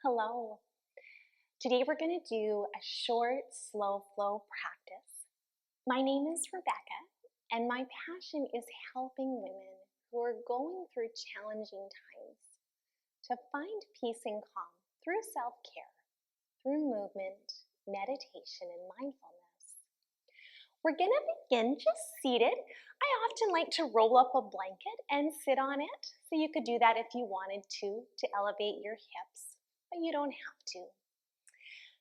Hello. Today we're going to do a short, slow flow practice. My name is Rebecca, and my passion is helping women who are going through challenging times to find peace and calm through self-care, through movement, meditation, and mindfulness. We're going to begin just seated. I often like to roll up a blanket and sit on it, so you could do that if you wanted to elevate your hips, but you don't have to.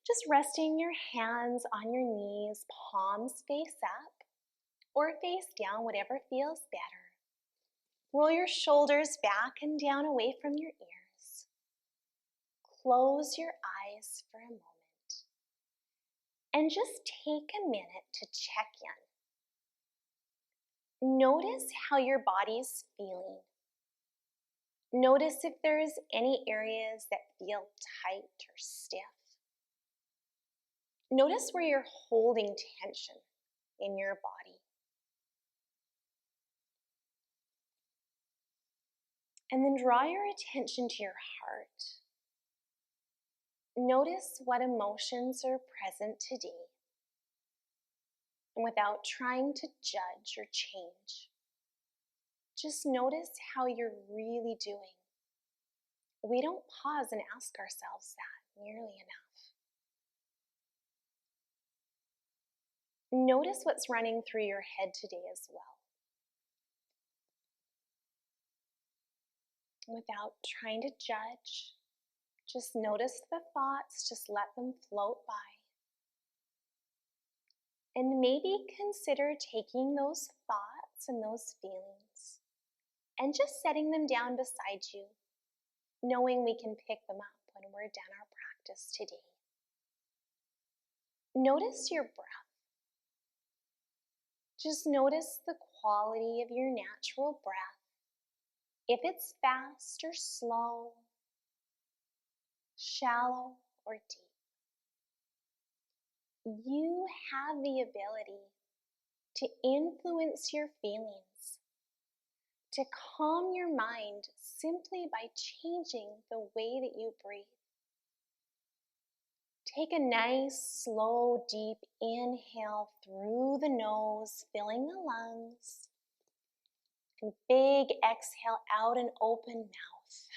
Just resting your hands on your knees, palms face up or face down, whatever feels better. Roll your shoulders back and down away from your ears. Close your eyes for a moment and just take a minute to check in. Notice how your body's feeling. Notice if there's any areas that feel tight or stiff. Notice where you're holding tension in your body. And then draw your attention to your heart. Notice what emotions are present today. And without trying to judge or change, just notice how you're really doing. We don't pause and ask ourselves that nearly enough. Notice what's running through your head today as well. Without trying to judge, just notice the thoughts, just let them float by. And maybe consider taking those thoughts and those feelings and just setting them down beside you, knowing we can pick them up when we're done our practice today. Notice your breath. Just notice the quality of your natural breath. If it's fast or slow, shallow or deep. You have the ability to influence your feelings, to calm your mind simply by changing the way that you breathe. Take a nice, slow, deep inhale through the nose, filling the lungs. And big exhale out an open mouth.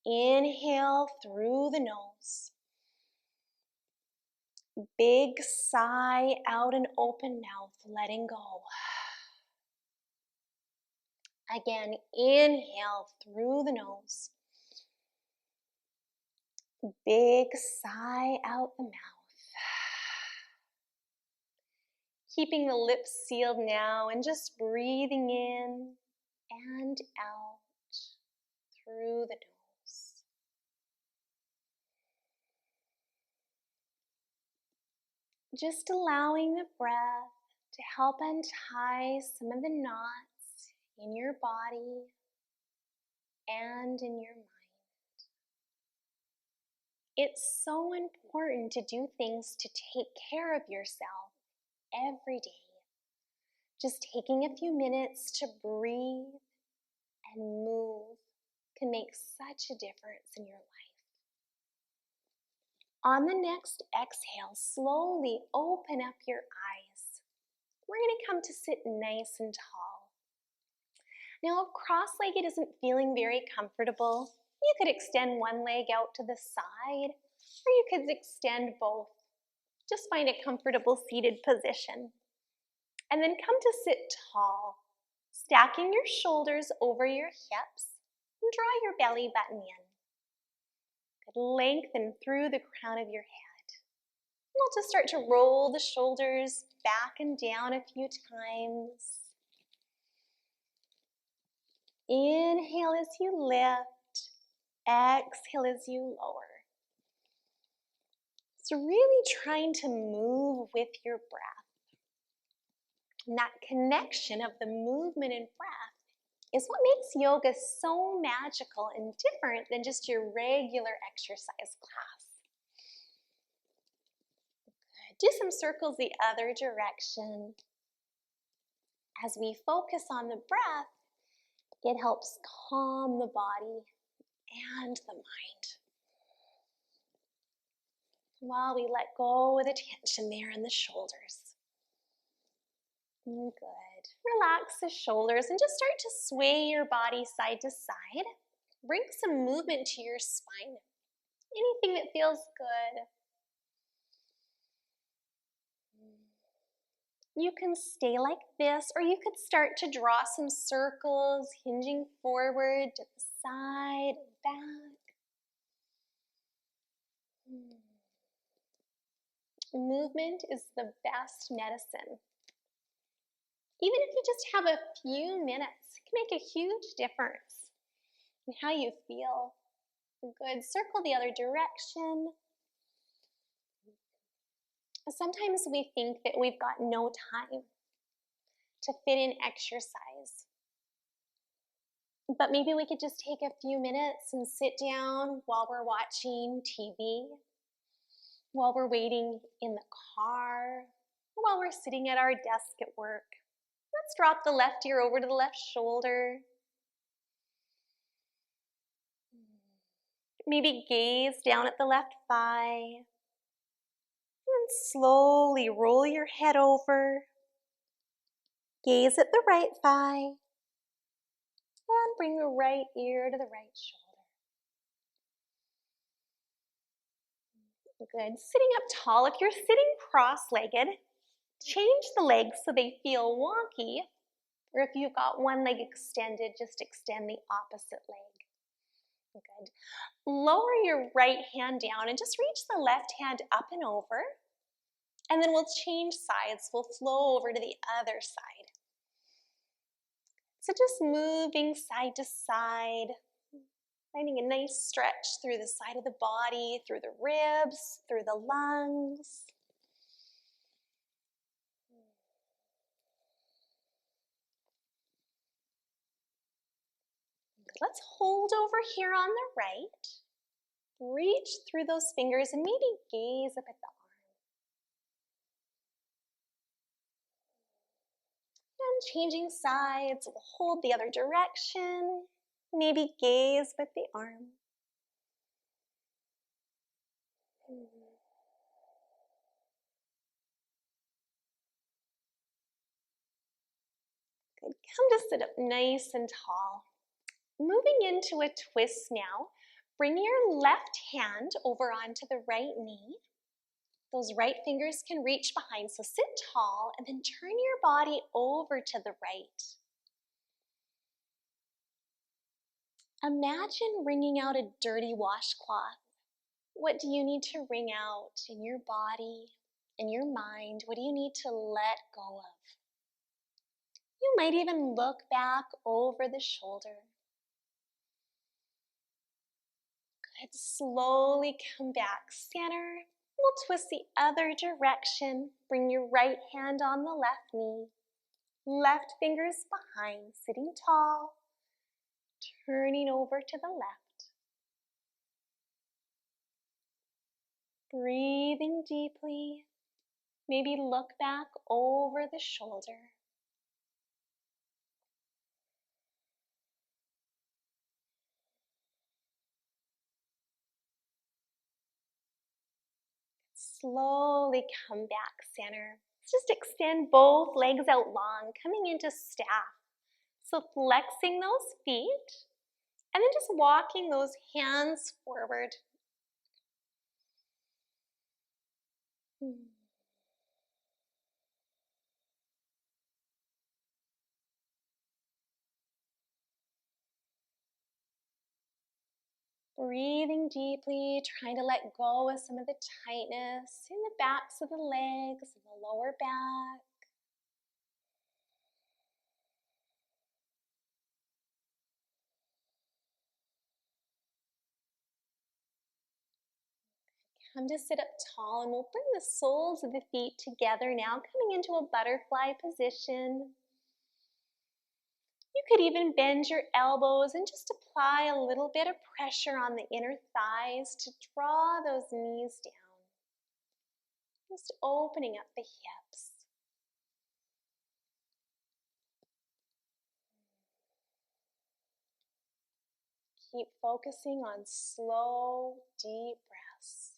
Inhale through the nose. Big sigh out an open mouth, letting go. Again, inhale through the nose. Big sigh out the mouth. Keeping the lips sealed now and just breathing in and out through the nose. Just allowing the breath to help untie some of the knots in your body and in your mind. It's so important to do things to take care of yourself every day. Just taking a few minutes to breathe and move can make such a difference in your life. On the next exhale, slowly open up your eyes. We're going to come to sit nice and tall. Now, if cross-legged isn't feeling very comfortable, you could extend one leg out to the side, or you could extend both. Just find a comfortable seated position. And then come to sit tall, stacking your shoulders over your hips and draw your belly button in. Good, lengthen through the crown of your head. And we'll just start to roll the shoulders back and down a few times. Inhale as you lift, exhale as you lower. So really trying to move with your breath. And that connection of the movement and breath is what makes yoga so magical and different than just your regular exercise class. Good. Do some circles the other direction. As we focus on the breath, it helps calm the body and the mind. While we let go of the tension there in the shoulders. Good. Relax the shoulders and just start to sway your body side to side. Bring some movement to your spine. Anything that feels good. You can stay like this, or you could start to draw some circles, hinging forward to the side and back. Movement is the best medicine. Even if you just have a few minutes, it can make a huge difference in how you feel. Good. Circle the other direction. Sometimes we think that we've got no time to fit in exercise. But maybe we could just take a few minutes and sit down while we're watching TV, while we're waiting in the car, or while we're sitting at our desk at work. Let's drop the left ear over to the left shoulder. Maybe gaze down at the left thigh. And slowly roll your head over. Gaze at the right thigh. And bring the right ear to the right shoulder. Good. Sitting up tall. If you're sitting cross-legged, change the legs so they feel wonky. Or if you've got one leg extended, just extend the opposite leg. Good. Lower your right hand down and just reach the left hand up and over. And then we'll change sides. We'll flow over to the other side. So just moving side to side, finding a nice stretch through the side of the body, through the ribs, through the lungs. Let's hold over here on the right. Reach through those fingers and maybe gaze up at the arm. And changing sides, we'll hold the other direction. Maybe gaze with the arm. Good. Come to sit up nice and tall. Moving into a twist now. Bring your left hand over onto the right knee. Those right fingers can reach behind, so sit tall and then turn your body over to the right. Imagine wringing out a dirty washcloth. What do you need to wring out in your body, in your mind? What do you need to let go of? You might even look back over the shoulder. Good. Slowly come back center. We'll twist the other direction. Bring your right hand on the left knee. Left fingers behind, sitting tall. Turning over to the left. Breathing deeply. Maybe look back over the shoulder. Slowly come back center. Just extend both legs out long, coming into staff. So flexing those feet, and then just walking those hands forward. Breathing deeply, trying to let go of some of the tightness in the backs of the legs and the lower back. Come to sit up tall, and we'll bring the soles of the feet together now, coming into a butterfly position. You could even bend your elbows and just apply a little bit of pressure on the inner thighs to draw those knees down. Just opening up the hips. Keep focusing on slow, deep breaths.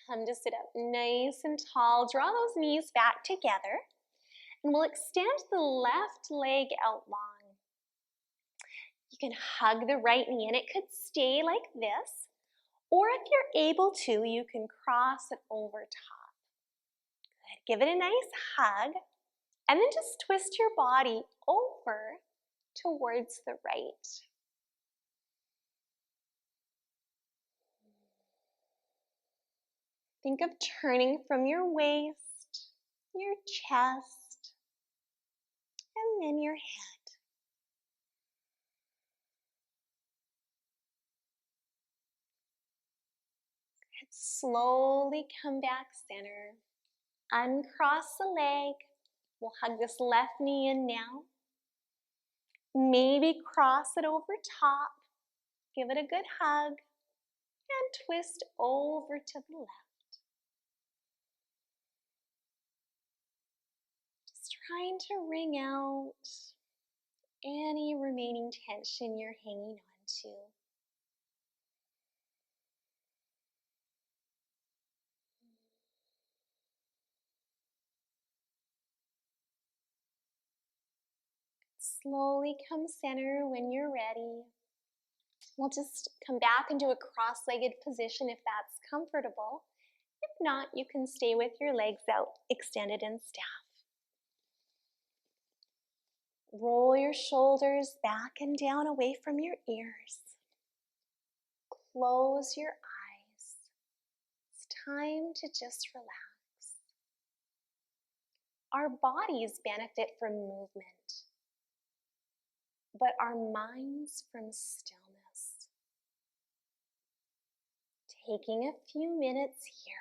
Come to sit up nice and tall. Draw those knees back together. And we'll extend the left leg out long. You can hug the right knee, and it could stay like this. Or if you're able to, you can cross it over top. Good. Give it a nice hug. And then just twist your body over towards the right. Think of turning from your waist, your chest, and then your head. Good. Slowly come back center. Uncross the leg. We'll hug this left knee in now. Maybe cross it over top. Give it a good hug. And twist over to the left. Just trying to wring out any remaining tension you're hanging on to. Slowly come center when you're ready. We'll just come back into a cross-legged position if that's comfortable. If not, you can stay with your legs out, extended in staff. Roll your shoulders back and down away from your ears. Close your eyes. It's time to just relax. Our bodies benefit from movement, but our minds from stillness. Taking a few minutes here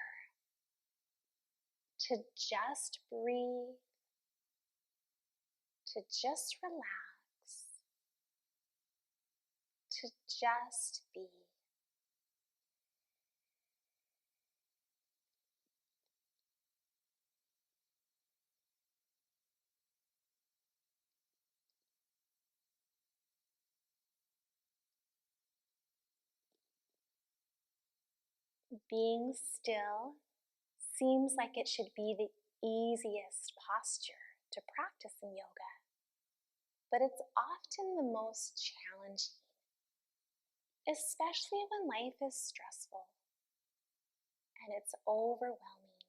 to just breathe, to just relax, to just be. Being still seems like it should be the easiest posture to practice in yoga, but it's often the most challenging, especially when life is stressful and it's overwhelming.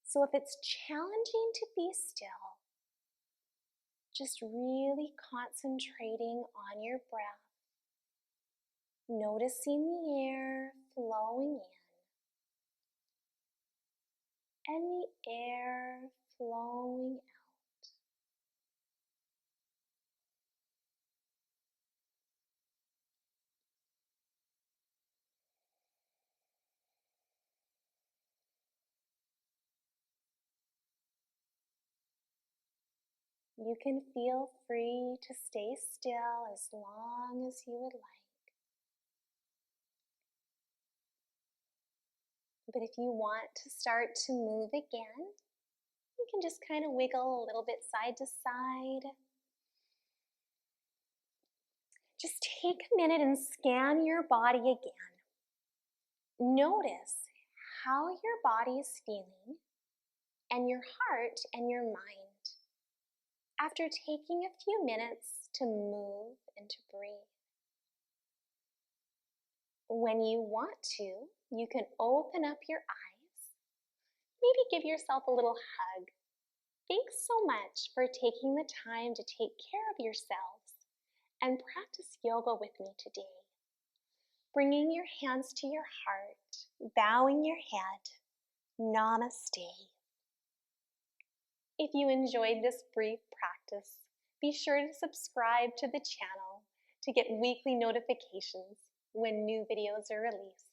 So if it's challenging to be still, just really concentrating on your breath, noticing the air flowing in and the air flowing out. You can feel free to stay still as long as you would like. But if you want to start to move again, you can just kind of wiggle a little bit side to side. Just take a minute and scan your body again. Notice how your body is feeling and your heart and your mind after taking a few minutes to move and to breathe. When you want to, you can open up your eyes. Maybe give yourself a little hug. Thanks so much for taking the time to take care of yourselves and practice yoga with me today. Bringing your hands to your heart, bowing your head. Namaste. If you enjoyed this brief practice, be sure to subscribe to the channel to get weekly notifications when new videos are released.